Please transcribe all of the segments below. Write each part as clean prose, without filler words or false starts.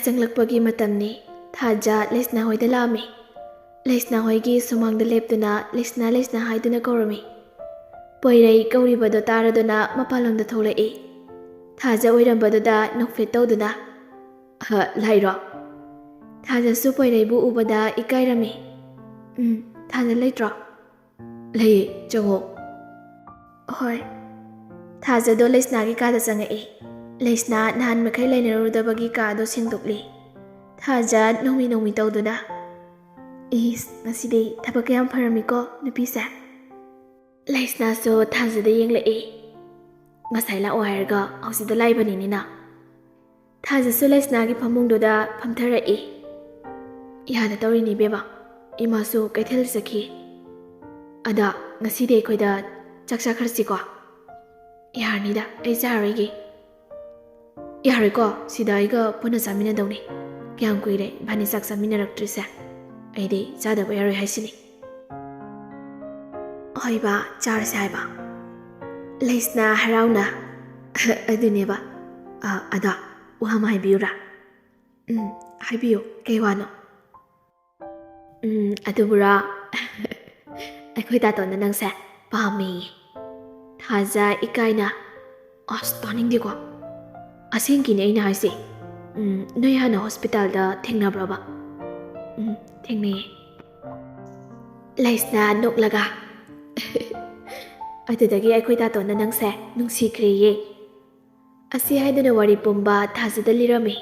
चंगलक्पगी मतमनी थाजा लेसना होइदा लामी लेसना होइगी सुमांगदा लेप्तुना लेसना हाइदुना कौरमी पोइरई कौरिबदो तारदुना मपालोंदा थोलई थाजा ओइरंबदुदा नोकफेट तौदुना लाइरो थाजासु पोइरईबु उबदा इकाइरमी थाजा लेट्रो लई चंगो होय थाजादो लेसनागी कादा चंगई लेसना नहान मखै लेनरुदबगी कादो सिंदुकली थाजा नोमी तौदुना इस ngasiday thapak kayam pharamiko nupisa laisna so thazada yenglei ngasai la oirga ausida laibani nina thaza so laisna gi phamungdo da phamtharai yana tawri ni beba ima so kaithel sakhi ada ngasiday khoida chaksa kharsi ko yarni da ai jarai gi yare ko sida iga puna samina dawni kyam kuire bani sak samina raktrise aidi zada bayari haisini hoiba charse haiba leisna harauna aduneba ada wahama haibiura haibiyo kaiwano adubura akhoi ta ton nang sa pami thaja ikaina astoning diko aseng kine ina haisi noi hana hospital da thengna braba thengni laisna nok laga adudagi akhoi ta ton nang sa nungsi kriye asi haiduna wari pumba thazada lirami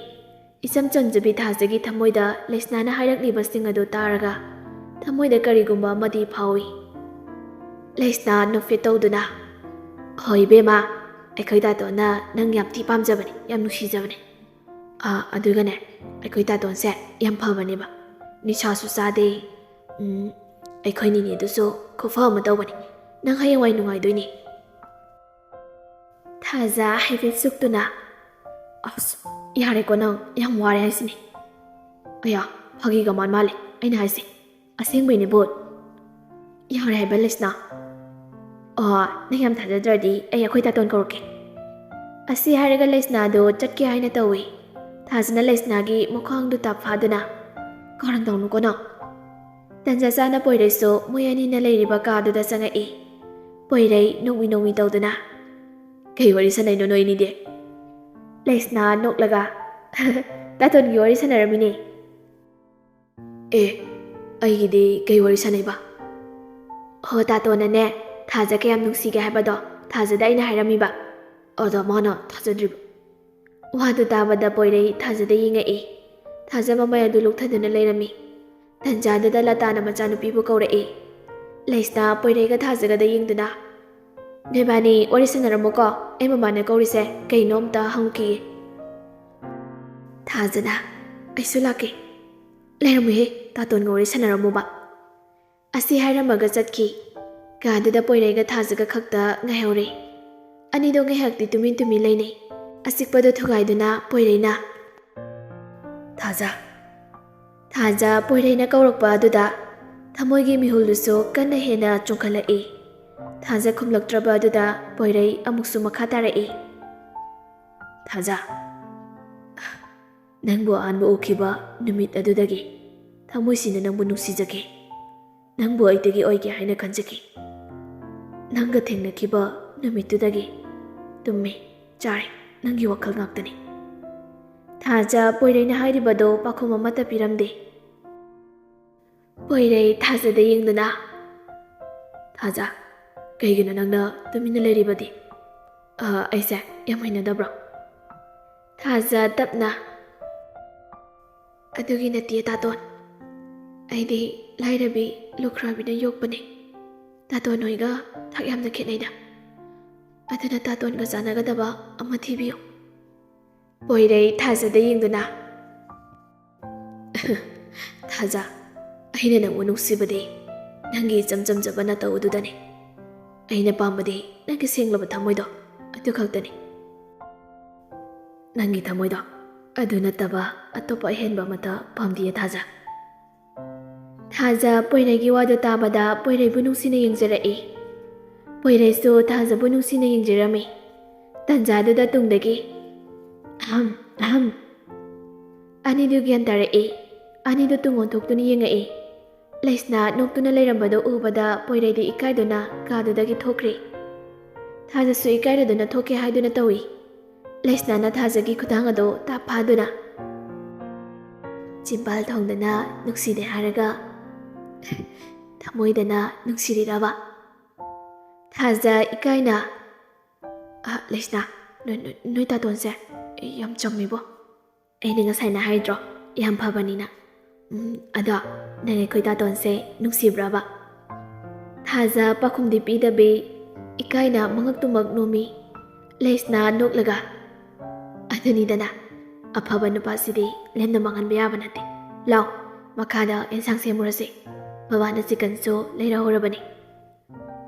isam chanjabi thazagi thamoida laisna na hairak liba sing adu taraga thamoida karigumba madi phawi laisna no fitoduna hoi bema akhoi ta ton na nang yam thi pamjabani yam nushijabani aduga ne akhoi ta ton se yam phabani ba nisha su sade akhoi ni ni duso khofa ma dawani nang hayang wai nungai doini thaza haifet suktuna as yare ko nang yang ware haisini aya phagi ga man male aina haisi aseng bai ne bot yare hai balesna nang yam thaja dradi ay akhoi ta ton korke asi haraga lesna do chatke haina tawi thazna lesna gi mukhang du tap phaduna karang dong ko na tanja sana poirei so moyani na leiriba ka du da sanga e poirei nomi tawduna kai wari sanai no noi ni de lesna nok laga ta ton gi wari sanaramine ai gi de kai wari sanai ba ho ta ton na ne thaja kayam nungsi ga haba do thaja da ina hairami ba odo mana thaja drib wa du ta bada poirei thaja da yinga e thaja mamaya du luk thaduna leirami tanjada da lata na macha nupi bu kaura e leisna poirei ga thaja ga da yingduna nebani ori sanaramo ko ai mama na kauri se kainom ta hangki thaja na ai sulake leiramu he ta ton ngori sanaramo ba asi hairamaga chatki ga da poirei ga thaja ga khakta ngaihore ani do ngaihak ti tumin leine asikpa do thugai duna poirei na Thaja poirei na kaurakpa aduda thamoigi mihulluso kanna hena chungkhalai Thaja khumlaktraba aduda poirei amuksu makha tarai Thaja nangbu anbu ukhiba numit adudagi thamoisina nangbu nuksijake nangbu aitagi oige haina khanjaki nanga thengnakiba numitudagi tumme chare nangi wakhal ngaktani Thaja poirei na hairibado pakhoma mata piramde poirei thaja da yengduna Thaja kaigina nangna tumina leribadi aisa yamaina dabra Thaja tapna adugi nati taton aidi lairabi lukrabi na yokpane taton noiga thak yamna khenaida aduna taton ga janaga daba ama thibiyo poirei thaja da yengduna Thaja aina nang nungsibade nangi chamcham jabana tawdudani aina pambade nangi senglaba thamoido adu khaktani nangi thamoido adu nataba atopa henba mata pamdi Thaja poirei gi wadu tabada poirei bu nungsina yengjarai poirei so Thaja bu nungsina yengjarami tanjadu da tungdagi aham Anidu gyan tara'e. Anidu tungon thoktuna yenga'e. Laisna noktuna leirambado ubada poiraidi ikaiduna kadudagi thokre. Thajasu ikairaduna thoke haiduna tawi. Laisna na thajagi khudang ado taphaduna. Chimbal thongdana nukside haraga. Thamoidana nuksiriraba. Thaja ikaina. Laisna, noi tatonse yam chammibo. Aini ngasai na haidro yam phabanina. Ada nangai khoi tatonse nuksibraba. Thaja pakhumdi pidabe ikaina mangaktumag nomi. Laisna noklaga. Adunidana afaba nupasidi lemna manganba yaba nate. Law makada ensang semurase. Babana chicken so leira horabani.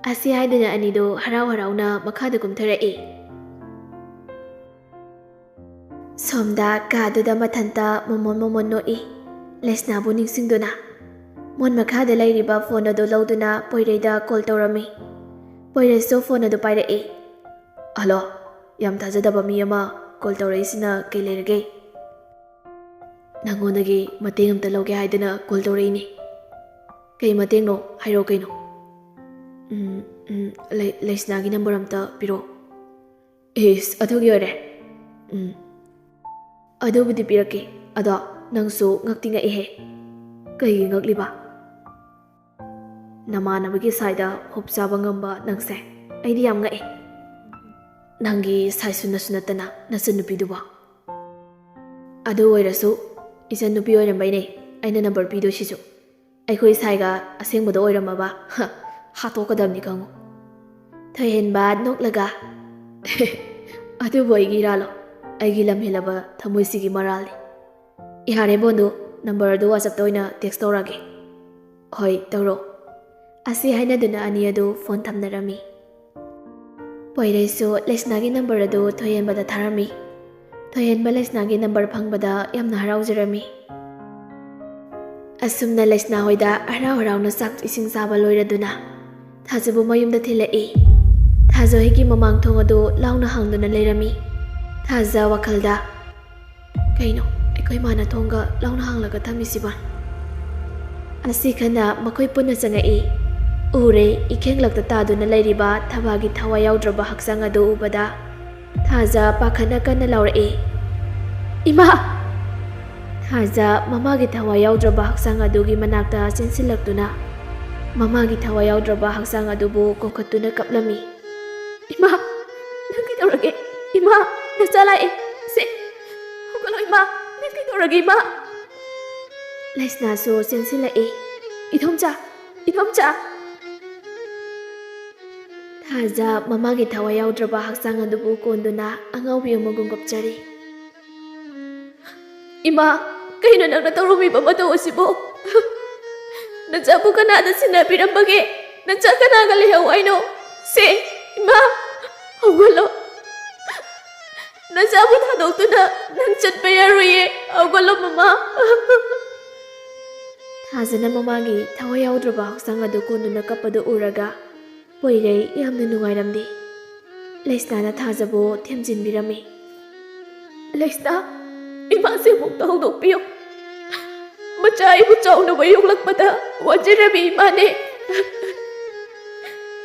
Asi haiduna anido harau harauna makada kumthara'e. Somda kaduda mathanta momon no'i. Laisna bu ningsingduna. Mon makada lairiba phone ado lauduna poiraida call tawrami. Poiraiso phone ado paira'e. Hello, yam thajadaba mi ama call tawraisina kay leirage. Nangonagi mateng amta lawge haiduna call tawraini. Kay mateng no hairo kay no. Laisnagi number amta piro. Adugi ore. Adubudi pirake. Ada nangso ngaktinga ehe. Kay ngakliba. Namanabagi saida hopsaba ngamba nangse. Aidi yam nga eh. Nangi saisu nasunatana nasanupiduba. Adu oirasu isan nupi oirambaine. Aina number pido shisu. Aikoi saiga asengbodo oiramaba. Hatokadamni kango. Thayenba noklaga. Adu boigi ralo. Aigi lamhelaba thamoisigi marali. Ihare bondo number do WhatsApp toina text torage. Hoi tawro. Asi haina duna ani adu phone thamnarami. Poiraiso Laisnagi number adu thoyenbada tharami. Thoyenba Laisnagi number phangbada yamna haraujarami. Asumna Laisna hoida harau harauna sak ising saba loiraduna. Thajabu mayumda thila'i. Thaja higi mamang thong adu launa hangduna leirami. Thaja wakalda. Kaino, aikoi mana thonga launa hanglaga thamisiba. Asi khana makoi punna changai. Ure ikenglakta taduna leiriba thabagi thawa yaudraba haksang adu ubada. Thaja pakhana kana laura'e. Ima! Thaja mamagi thawa yaudraba haksang adugi manakta chensilaktuna. Mamagi thawa yaudraba haksang adubu kokhatuna kaplami. Ima! Nangkidawrage? Ima! Nachala'e! Se! Hukalo ima! Nangkidawrage ima! Laisna so chensila'e. Idomcha! Idomcha! Thaja mamagi thawa yaudraba haksang adubu konduna angaubi amagum gapchari. Ima! Kaino nangna tawrumiba mataw asibo? Najabu kanada sinapirambage. Naja kanaga lihaw aino. Se! Ima! Awalo! Najabu thadawtuna nang chatpa yaruye. Awalo mama! Thajana mamagi thawa yaudraba haksang adu konduna kapadu uraga. Poirai yamna nungairamdi. Laisna na thajabu themjinbirami. Laisna! Ima se mukta hongdokpiyo. Macha ibu chawnaba yoklakpada wajirami imane.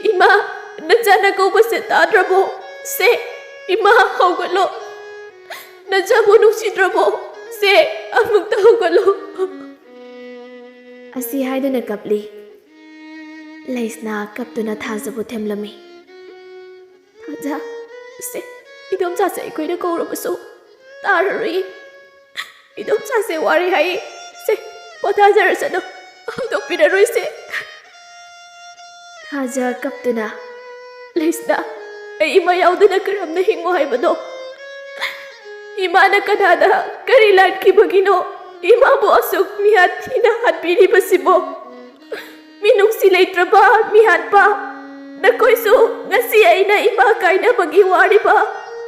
Ima! Najana kauba se tadrabo. Se! Ima hawgalo. Najabu nungsidrabo. Se! Amukta hawgalo. Asi haiduna kapli. Laisna kaptuna thajabu themlami. Thaja! Se! Idomcha se ikoina kaurabasu. Tarari! Idomcha se wari hai. Se! Pothajarasano. Hawdokpiraroi se. Thaja kaptuna. Laisna! Ay ima yauduna karamna hingo haibado. Ima na kanada kari lankibagino. Ima bo asuk mihat hina hatpiribasibo. Minung silaitraba mihat pa. Nakoisu ngasi ay na ima kaina magiwari pa.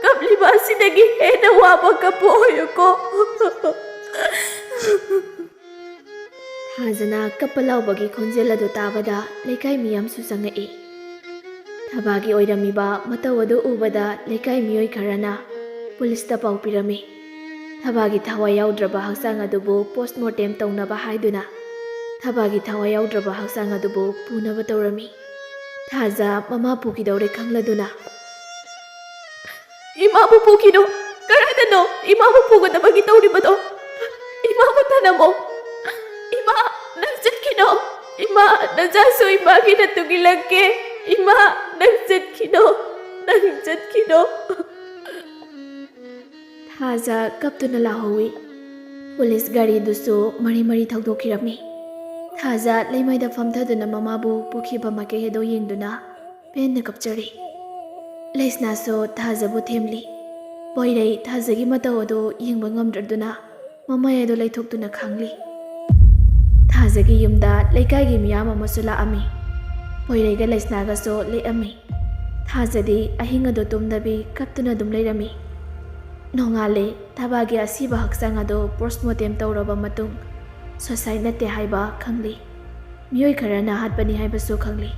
Kapliba sinagi hena waba kapoyo ko. Thajana kapalaw bagi khonjel adu tabada lekai miyam susangai. Thabagi oiramiba mataw adu ubada lekai miyoi kharana pulis ta pau pirami. ꯊꯕꯥꯒꯤ ꯊꯋꯥꯏ ꯌꯥꯎꯗ꯭ꯔꯕ ꯍꯛꯆꯥꯡ ꯑꯗꯨꯕꯨ ꯄꯣꯁꯠꯃꯣꯔꯇꯦꯝ ꯇꯧꯅꯕ ꯍꯥꯏꯗꯨꯅ ꯊꯕꯥꯒꯤ ꯊꯋꯥꯏ ꯌꯥꯎꯗ꯭ꯔꯕ ꯍꯛꯆꯥꯡ ꯑꯗꯨꯕꯨ ꯄꯨꯅꯕ ꯇꯧꯔꯝꯃꯤ꯫ ꯊꯥꯖ ꯃꯃꯥ ꯄꯨꯈꯤꯗꯧꯔꯦ ꯈꯪꯂꯗꯨꯅ "ꯏꯃꯥꯕꯨ ꯄꯨꯈꯤꯅꯣ! ꯀꯔꯥꯏꯗꯅꯣ ꯏꯃꯥꯕꯨ ꯄꯨꯒꯗꯕꯒꯤ ꯇꯧꯔꯤꯕꯗꯣ? ꯏꯃꯥꯕꯨ ꯊꯅꯃꯣ! ꯏꯃꯥ, ꯅꯪ ꯆꯠꯈꯤꯅꯣ! ꯏꯃꯥ, ꯅꯆꯥꯁꯨ ꯏꯃꯥꯒꯤ ꯅꯇꯨꯡ ꯏꯜꯂꯛꯀꯦ! ꯏꯃꯥ, ꯅꯪ ꯆꯠꯈꯤꯅꯣ! ꯅꯪ ꯆꯠꯈꯤꯅꯣ!" ꯊꯥꯖ ꯀꯞꯇꯨꯅ ꯂꯥꯎꯍꯧꯏ꯫ ꯄꯨꯂꯤꯁ ꯒꯥꯔꯤꯗꯨꯁꯨ ꯃꯔꯤ ꯊꯧꯗꯣꯛꯈꯤꯔꯝꯃꯤ꯫ ꯊꯥꯖ ꯂꯩꯃꯩꯗ ꯐꯝꯊꯗꯨꯅ ꯃꯃꯥꯕꯨ ꯄꯨꯈꯤꯕ ꯃꯥꯏꯀꯩ ꯑꯗꯨ ꯌꯦꯡꯗꯨꯅ ꯄꯦꯟꯅ ꯀꯞꯆꯔꯤ꯫ ꯂꯩꯁꯅꯥꯁꯨ ꯊꯥꯖꯕꯨ ꯊꯦꯝꯂꯤ꯫ ꯄꯣꯏꯔꯩ ꯊꯥꯖꯒꯤ ꯃꯇꯧ ꯑꯗꯨ ꯌꯦꯡꯕ ꯉꯝꯗ꯭ꯔꯗꯨꯅ ꯃꯃꯩ ꯑꯗꯨ ꯂꯩꯊꯣꯛꯇꯨꯅ ꯈꯥꯡꯂꯤ꯫ ꯊꯥꯖꯒꯤ ꯌꯨꯝꯗ ꯂꯩꯀꯥꯏꯒꯤ ꯃꯤꯌꯥꯝ ꯑꯃꯁꯨ ꯂꯥꯛꯑꯝꯃꯤ꯫ ꯄꯣꯏꯔꯩꯒ ꯂꯩꯁꯅꯥꯒꯁꯨ ꯂꯦꯛꯑꯝꯃꯤ꯫ ꯊꯥꯖꯗꯤ ꯑꯍꯤꯡ ꯑꯗꯨ ꯇꯨꯝꯗꯕꯤ ꯀꯞꯇꯨꯅ ꯑꯗꯨꯝ ꯂꯩꯔꯝꯃꯤ꯫ ꯅꯣꯡꯉꯥꯜꯂꯦ ꯊꯕꯥꯒꯤ ꯑꯁꯤꯕ ꯍꯛꯆꯥꯡ ꯑꯗꯨ ꯄꯣꯁꯠꯃꯣꯔꯇꯦꯝ ꯇꯧꯔꯕ ꯃꯇꯨꯡ ꯁꯨꯁꯥꯏꯠ ꯅꯠꯇꯦ ꯍꯥꯏꯕ ꯈꯪꯂꯤ꯫ ꯃꯤꯑꯣꯏ ꯈꯔꯅ ꯍꯥꯠꯄꯅꯤ ꯍꯥꯏꯕꯁꯨ ꯈꯪꯂꯤ꯫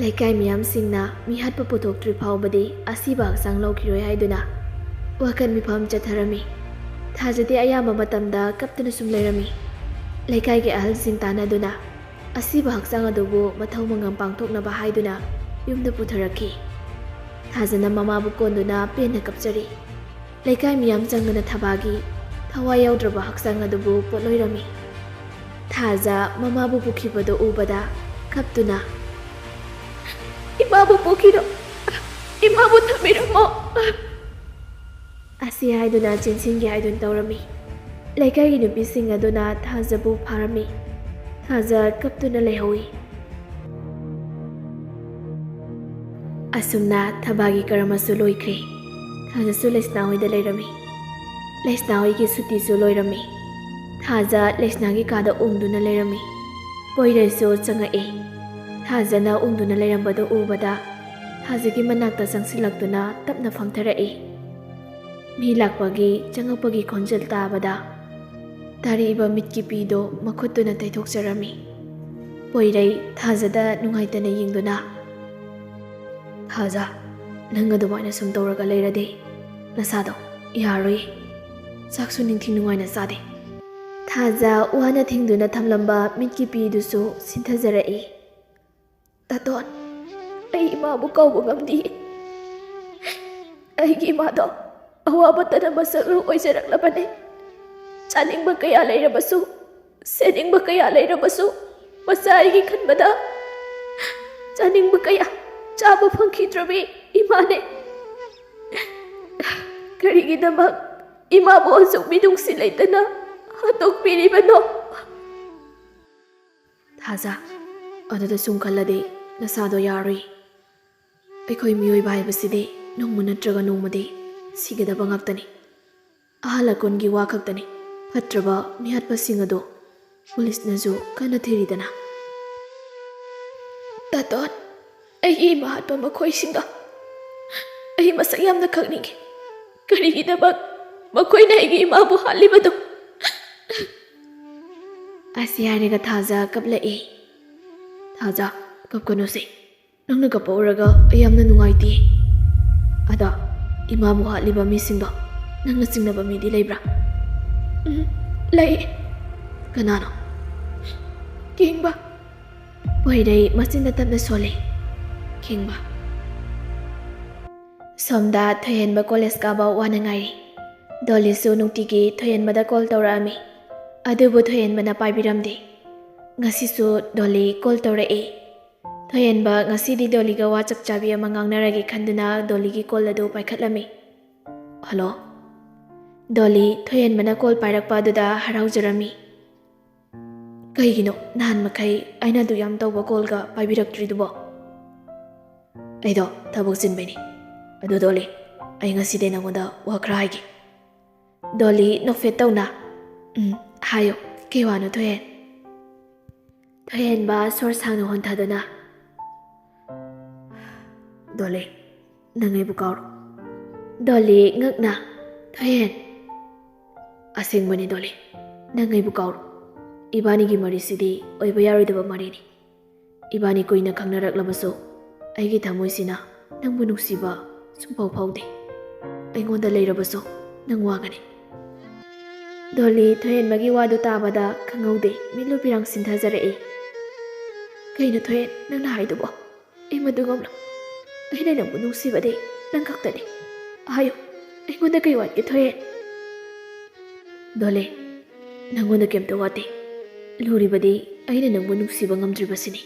ꯂꯩꯀꯥꯏ ꯃꯤꯌꯥꯝꯁꯤꯡꯅ ꯃꯤ ꯍꯥꯠꯄ ꯄꯨꯊꯣꯛꯇ꯭ꯔꯤ ꯐꯥꯎꯕꯗꯤ ꯑꯁꯤꯕ ꯍꯛꯆꯥꯡ ꯂꯧꯈꯤꯔꯣꯏ ꯍꯥꯏꯗꯨꯅ ꯋꯥꯀꯠ ꯃꯤꯐꯝ ꯆꯠꯊꯔꯝꯃꯤ꯫ ꯊꯥꯖꯗꯤ ꯑꯌꯥꯝꯕ ꯃꯇꯝꯗ ꯀꯞꯇꯨꯅ ꯁꯨꯝ ꯂꯩꯔꯝꯃꯤ꯫ ꯂꯩꯀꯥꯏꯒꯤ ꯑꯍꯜꯁꯤꯡ ꯇꯥꯟꯅꯗꯨꯅ ꯑꯁꯤꯕ ꯍꯛꯆꯥꯡ ꯑꯗꯨꯕꯨ ꯃꯊꯧ ꯃꯉꯝ ꯄꯥꯡꯊꯣꯛꯅꯕ ꯍꯥꯏꯗꯨꯅ ꯌꯨꯝꯗ ꯄꯨꯊꯔꯛꯈꯤ꯫ ꯊꯥꯖꯅ ꯃꯃꯥꯕꯨ ꯀꯣꯟꯗꯨꯅ ꯄꯦꯟꯅ ꯀꯞꯆꯔꯤ꯫ ꯂꯩꯀꯥꯏ ꯃꯤꯌꯥꯝ ꯆꯪꯗꯨꯅ ꯊꯕꯥꯒꯤ ꯊꯋꯥꯏ ꯌꯥꯎꯗ꯭ꯔꯕ ꯍꯛꯆꯥꯡ ꯑꯗꯨꯕꯨ ꯄꯣꯠꯂꯣꯏꯔꯝꯃꯤ꯫ ꯊꯥꯖ ꯃꯃꯥꯕꯨ ꯄꯨꯈꯤꯕꯗꯨ ꯎꯕꯗ ꯀꯞꯇꯨꯅ "ꯏꯃꯥꯕꯨ ꯄꯨꯈꯤꯅꯣ! ꯏꯃꯥꯕꯨ ꯊꯝꯕꯤꯔꯝꯃꯣ!" ꯑꯁꯤ ꯍꯥꯏꯗꯨꯅ ꯆꯦꯟꯁꯤꯟꯒꯦ ꯍꯥꯏꯗꯨꯅ ꯇꯧꯔꯝꯃꯤ꯫ ꯂꯩꯀꯥꯏꯒꯤ ꯅꯨꯄꯤꯁꯤꯡ ꯑꯗꯨꯅ ꯊꯥꯖꯕꯨ ꯐꯥꯔꯝꯃꯤ꯫ ꯊꯥꯖ ꯀꯞꯇꯨꯅ ꯂꯩꯍꯧꯏ꯫ ꯑꯁꯨꯝꯅ ꯊꯕꯥꯒꯤ ꯀꯔꯃꯁꯨ ꯂꯣꯏꯈ꯭ꯔꯦ꯫ ꯊꯥꯖꯁꯨ ꯂꯩꯁꯅꯥ ꯍꯣꯏꯗ ꯂꯩꯔꯝꯃꯤ꯫ ꯂꯩꯁꯅꯥ ꯍꯣꯏꯒꯤ ꯁꯨꯇꯤꯁꯨ ꯂꯣꯏꯔꯝꯃꯤ꯫ ꯊꯥꯖ ꯂꯩꯁꯅꯥꯒꯤ ꯀꯥꯗ ꯎꯪꯗꯨꯅ ꯂꯩꯔꯝꯃꯤ꯫ ꯄꯣꯏꯔꯩꯁꯨ ꯆꯪꯉꯛꯏ꯫ ꯊꯥꯖꯅ ꯎꯪꯗꯨꯅ ꯂꯩꯔꯝꯕꯗꯨ ꯎꯕꯗ ꯊꯥꯖꯒꯤ ꯃꯅꯥꯛꯇ ꯆꯪꯁꯤꯜꯂꯛꯇꯨꯅ ꯇꯞꯅ ꯐꯝꯊꯔꯛꯏ꯫ ꯃꯤ ꯂꯥꯛꯄꯒꯤ ꯆꯪꯉꯛꯄꯒꯤ ꯈꯣꯟꯖꯦꯜ ꯇꯥꯕꯗ ꯇꯥꯔꯛꯏꯕ ꯃꯤꯠꯀꯤ ꯄꯤꯗꯨ ꯃꯈꯨꯠꯇꯨꯅ ꯇꯩꯊꯣꯛꯆꯔꯝꯃꯤ꯫ ꯄꯣꯏꯔꯩ ꯊꯥꯖꯗ ꯅꯨꯡꯉꯥꯏꯇꯅ ꯌꯦꯡꯗꯨꯅ "ꯊꯥꯖ, ꯅꯪ ꯑꯗꯨꯃꯥꯏꯅ ꯁꯨꯝ ꯇꯧꯔꯒ ꯂꯩꯔꯗꯤ ꯅꯁꯥꯗꯣ ꯌꯥꯔꯣꯏ꯫ ꯆꯥꯛꯁꯨ ꯅꯤꯡꯊꯤ ꯅꯨꯡꯉꯥꯏꯅ ꯆꯥꯗꯦ." ꯊꯥꯖ ꯋꯥꯅ ꯊꯤꯡꯗꯨꯅ ꯊꯝꯂꯝꯕ ꯃꯤꯠꯀꯤ ꯄꯤꯗꯨꯁꯨ ꯁꯤꯟꯊꯖꯔꯛꯏ꯫ "ꯇꯥꯇꯣꯟ, ꯑꯩ ꯏꯃꯥꯕꯨ ꯀꯧꯕ ꯉꯝꯗꯤꯌꯦ꯫ ꯑꯩꯒꯤ ꯏꯃꯥꯗꯣ ꯑꯋꯥꯕ ꯇꯅꯝꯕ ꯁꯔꯨꯛ ꯑꯣꯏꯖꯔꯛꯂꯕꯅꯤ꯫ ꯆꯥꯅꯤꯡꯕ ꯀꯌꯥ ꯂꯩꯔꯕꯁꯨ, ꯁꯦꯠꯅꯤꯡꯕ ꯀꯌꯥ ꯂꯩꯔꯕꯁꯨ ꯃꯆꯥ ꯑꯩꯒꯤ ꯈꯟꯕꯗ ꯆꯥꯅꯤꯡꯕ ꯀꯌꯥ ꯆꯥꯕ ꯐꯪꯈꯤꯗ꯭ꯔꯕꯤ ꯏꯃꯥꯅꯦ꯫ ꯀꯔꯤꯒꯤꯗꯃꯛ ꯏꯃꯥꯕꯨ ꯍꯧꯖꯤꯛ ꯃꯤꯅꯨꯡꯁꯤ ꯂꯩꯇꯅ ꯍꯥꯠꯇꯣꯛꯄꯤꯔꯤꯕꯅꯣ?" "ꯊꯥꯖ, ꯑꯗꯨꯗ ꯁꯨꯝ ꯈꯜꯂꯗꯤ ꯅꯁꯥꯗꯣ ꯌꯥꯔꯣꯏ꯫ ꯑꯩꯈꯣꯏ ꯃꯤꯑꯣꯏꯕ ꯍꯥꯏꯕꯁꯤꯗꯤ ꯅꯣꯡꯃ ꯅꯠꯇ꯭ꯔꯒ ꯅꯣꯡꯃꯗꯤ ꯁꯤꯒꯗꯕ ꯉꯥꯛꯇꯅꯤ꯫ ꯑꯍꯜ ꯂꯀꯣꯟꯒꯤ ꯋꯥ ꯈꯛꯇꯅꯤ ꯐꯠꯇ꯭ꯔꯕ ꯃꯤꯍꯥꯠꯄꯁꯤꯡ ꯑꯗꯨ ꯄꯨꯂꯤꯁꯅꯁꯨ ꯀꯟꯅ ꯊꯤꯔꯤꯗꯅ." "ꯇꯥꯇꯣꯟ, ꯑꯩꯒꯤ ꯏꯃꯥ ꯍꯥꯠꯄ ꯃꯈꯣꯏꯁꯤꯡꯗꯣ ꯑꯩ ꯃꯁꯛ ꯌꯥꯝꯅ ꯈꯪꯅꯤꯡꯉꯤ꯫ ꯀꯔꯤꯒꯤꯗꯃꯛ ꯃꯈꯣꯏꯅ ꯑꯩꯒꯤ ꯏꯃꯥꯕꯨ ꯍꯥꯠꯂꯤꯕꯗꯣ?" ꯑꯁꯤ ꯍꯥꯏꯔꯒ ꯊꯥꯖ ꯀꯞꯂꯛꯏ꯫ "ꯊꯥꯖ, ꯀꯞꯀꯅꯨꯁꯦ꯫ ꯅꯪꯅ ꯀꯞꯄ ꯎꯔꯒ ꯑꯩ ꯌꯥꯝꯅ ꯅꯨꯡꯉꯥꯏꯇꯦ꯫ ꯑꯗ ꯏꯃꯥꯕꯨ ꯍꯥꯠꯂꯤꯕ ꯃꯤꯁꯤꯡꯗꯣ ꯅꯪꯅ ꯆꯤꯡꯅꯕ ꯃꯤꯗꯤ ꯂꯩꯕ꯭ꯔꯥ?" "ꯂꯩ." "ꯀꯅꯥꯅꯣ?" "ꯀꯤꯡꯕ." ꯄꯣꯏꯔꯩ ꯃꯆꯤꯟꯗ ꯇꯞꯅ ꯁꯣꯜꯂꯤ꯫ "ꯀꯤꯡꯕ." ꯁꯣꯝꯗ ꯊꯣꯏꯍꯦꯟꯕ ꯀꯣꯂꯦꯖ ꯀꯥꯕ ꯋꯥꯅ ꯉꯥꯏꯔꯤ꯫ ꯗꯣꯂꯤꯁꯨ ꯅꯨꯡꯇꯤꯒꯤ ꯊꯣꯏꯍꯦꯟꯕꯗ ꯀꯣꯜ ꯇꯧꯔꯛꯑꯝꯃꯤ꯫ ꯑꯗꯨꯕꯨ ꯊꯣꯏꯍꯦꯟꯕꯅ ꯄꯥꯏꯕꯤꯔꯝꯗꯦ꯫ ꯉꯁꯤꯁꯨ ꯗꯣꯂꯤ ꯀꯣꯜ ꯇꯧꯔꯛꯏ꯫ ꯊꯣꯏꯍꯦꯟꯕ ꯉꯁꯤꯗꯤ ꯗꯣꯂꯤꯒ ꯋꯥ ꯆꯞ ꯆꯥꯕꯤ ꯑꯃ ꯉꯥꯡꯅꯔꯒꯦ ꯈꯟꯗꯨꯅ ꯗꯣꯂꯤꯒꯤ ꯀꯣꯜ ꯑꯗꯨ ꯄꯥꯏꯈꯠꯂꯝꯃꯤ꯫ "ꯍꯜꯂꯣ." ꯗꯣꯂꯤ ꯊꯣꯏꯍꯦꯟꯕꯅ ꯀꯣꯜ ꯄꯥꯏꯔꯛꯄ ꯑꯗꯨꯗ ꯍꯔꯥꯎꯖꯔꯝꯃꯤ꯫ "ꯀꯩꯒꯤꯅꯣ ꯅꯍꯥꯟ ꯃꯈꯩ ꯑꯩꯅ ꯑꯗꯨ ꯌꯥꯝ ꯇꯧꯕ ꯀꯣꯜꯒ ꯄꯥꯏꯕꯤꯔꯛꯇ꯭ꯔꯤꯗꯨꯕꯣ?" "ꯑꯩꯗꯣ ꯊꯕꯛ ꯆꯤꯟꯕꯩꯅꯤ꯫ ꯑꯗꯨ ꯗꯣꯂꯤ, ꯑꯩ ꯉꯁꯤꯗꯤ ꯅꯉꯣꯟꯗ ꯋꯥ ꯈꯔ ꯍꯥꯏꯒꯦ." ꯗꯣꯂꯤ ꯅꯣꯛꯐꯦꯠ ꯇꯧꯅ "ꯍꯥꯏꯌꯣ, ꯀꯩ ꯋꯥꯅꯣ ꯊꯣꯏꯍꯦꯟ?" ꯊꯣꯏꯍꯦꯟꯕ ꯁꯣꯔ ꯁꯥꯡꯅ ꯍꯣꯟꯊꯗꯨꯅ "ꯗꯣꯂꯤ, ꯅꯪ ꯑꯩꯕꯨ ꯀꯥꯎꯔꯣ." ꯗꯣꯂꯤ ꯉꯛꯅ "ꯊꯣꯏꯍꯦꯟ." "ꯑꯁꯦꯡꯕꯅꯤ ꯗꯣꯂꯤ, ꯅꯪ ꯑꯩꯕꯨ ꯀꯥꯎꯔꯣ꯫ ꯏꯕꯥꯅꯤꯒꯤ ꯃꯔꯤꯁꯤꯗꯤ ꯑꯣꯏꯕ ꯌꯥꯔꯣꯏꯗꯕ ꯃꯔꯤꯅꯤ꯫ ꯏꯕꯥꯅꯤ ꯀꯨꯏꯅ ꯈꯪꯅꯔꯛꯂꯕꯁꯨ ꯑꯩꯒꯤ ꯊꯃꯣꯏꯁꯤꯅ ꯅꯪꯕꯨ ꯅꯨꯡꯁꯤꯕ ꯁꯨꯡꯐꯥꯎ ꯐꯥꯎꯗꯦ꯫ ꯑꯩꯉꯣꯟꯗ ꯂꯩꯔꯕꯁꯨ nang wagani. Dolly Thoyen magi wadu tabada khangaude milu pirang sinthajarei. Kaina Thoyen nang na haidubo. Ai madugam lo. Ai nai nang bunung sibade nang kaktani. Ayo, ai ngoda kai wat ke Thoyen. Dolly, nangoda kemta wate. Luribadi ai nang bunung siba ngamdribasini.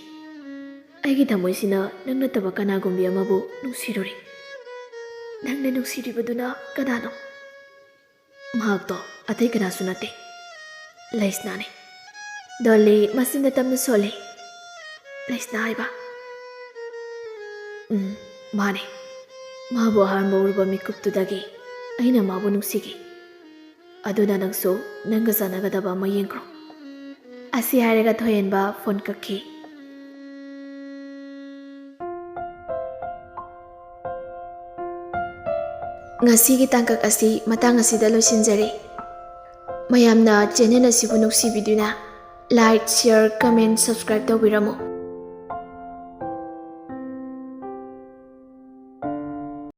Aigi thamoisina nangna taba kanagumbi amabu nungsirori. Nangna nungsiribaduna kanano? Mahakto atai kanasu nate. Laisnane. Dolly masinda tamna sole. Laisna haiba. Mane. Mabu aharma urba mikuptudagi aina mabu nungsigi. Aduna nangso nanga sanagadaba ama yengkro. Asi hairaga Thoyen ba phone kakhi. Ngasigi tangkak asi matang asida loisinjari. Mayamna channel asibu nuksibiduna like, share, comment, subscribe tawbiramo.